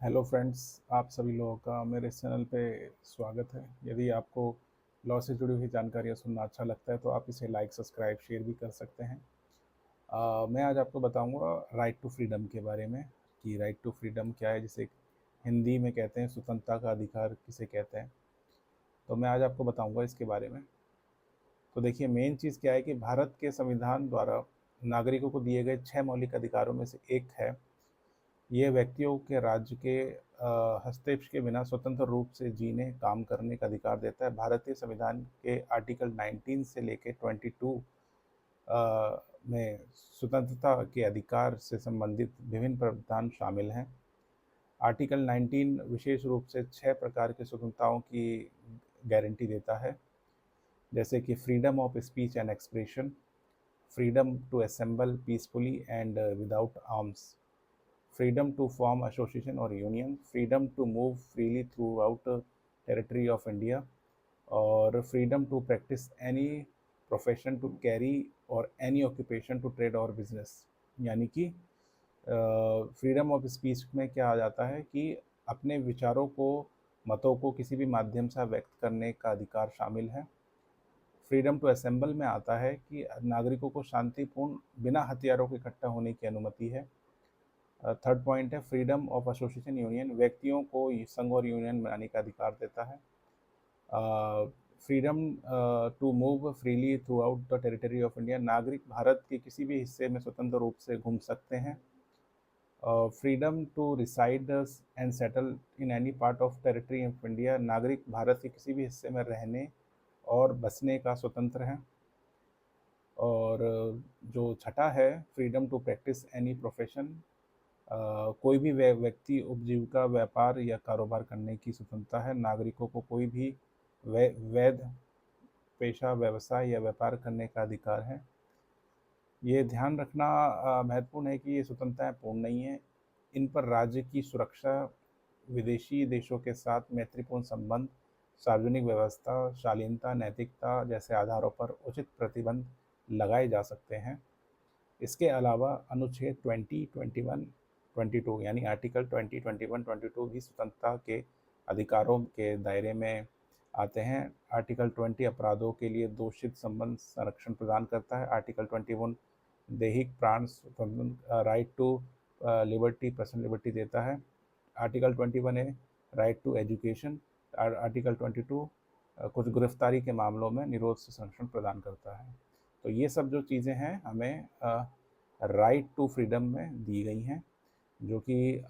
Hello friends, आप सभी लोगों का मेरे इस चैनल पे स्वागत है। यदि आपको लॉ से जुड़ी हुई जानकारियाँ सुनना अच्छा लगता है तो आप इसे लाइक, सब्सक्राइब, शेयर भी कर सकते हैं। मैं आज आपको बताऊंगा राइट टू फ्रीडम के बारे में कि राइट टू फ्रीडम क्या है, जिसे हिंदी में कहते हैं स्वतंत्रता का अधिकार किसे कहते हैं। तो मैं आज आपको बताऊंगा इसके बारे में। तो देखिए, मेन चीज़ क्या है कि भारत के संविधान द्वारा नागरिकों को दिए गए 6 मौलिक अधिकारों में से एक है। ये व्यक्तियों के राज्य के हस्तक्षेप के बिना स्वतंत्र रूप से जीने, काम करने का अधिकार देता है। भारतीय संविधान के आर्टिकल 19 से लेकर 22 में स्वतंत्रता के अधिकार से संबंधित विभिन्न प्रावधान शामिल हैं। आर्टिकल 19 विशेष रूप से 6 प्रकार की स्वतंत्रताओं की गारंटी देता है, जैसे कि freedom of speech and expression, freedom to assemble peacefully and without arms, freedom to form association or union, freedom to move freely throughout territory of India, और freedom to practice any profession to carry or any occupation to trade or business। यानी कि freedom of speech में क्या आ जाता है कि अपने विचारों को, मतों को किसी भी माध्यम से व्यक्त करने का अधिकार शामिल है। फ्रीडम टू असेंबल में आता है कि नागरिकों को शांतिपूर्ण बिना हथियारों के इकट्ठा होने की अनुमति है। थर्ड पॉइंट है फ्रीडम ऑफ एसोसिएशन यूनियन, व्यक्तियों को संघ और यूनियन बनाने का अधिकार देता है। Freedom to move freely throughout the territory of India, नागरिक भारत के किसी भी हिस्से में स्वतंत्र रूप से घूम सकते हैं। Freedom to reside and settle in any part of territory of India, नागरिक भारत के किसी भी हिस्से में रहने और बसने का स्वतंत्र है। और जो छठा है freedom to practise any profession, कोई भी व्यक्ति उपजीविका, व्यापार या कारोबार करने की स्वतंत्रता है। नागरिकों को कोई भी वैध पेशा, व्यवसाय या व्यापार करने का अधिकार है। ये ध्यान रखना महत्वपूर्ण है कि ये स्वतंत्रताएं पूर्ण नहीं है। इन पर राज्य की सुरक्षा, विदेशी देशों के साथ मैत्रीपूर्ण संबंध, सार्वजनिक व्यवस्था, शालीनता, नैतिकता जैसे आधारों पर उचित प्रतिबंध लगाए जा सकते हैं। इसके अलावा अनुच्छेद 20, 21, 22 यानी आर्टिकल 20, 21, 22 भी स्वतंत्रता के अधिकारों के दायरे में आते हैं। आर्टिकल 20 अपराधों के लिए दोषित संबंध संरक्षण प्रदान करता है। आर्टिकल 21 दैहिक प्राण right to liberty, personal liberty देता है। आर्टिकल 21 है राइट टू एजुकेशन। आर्टिकल 22 कुछ गिरफ्तारी के मामलों में निरोध से संरक्षण प्रदान करता है। तो ये सब जो चीज़ें हैं हमें राइट टू फ्रीडम में दी गई हैं, जो कि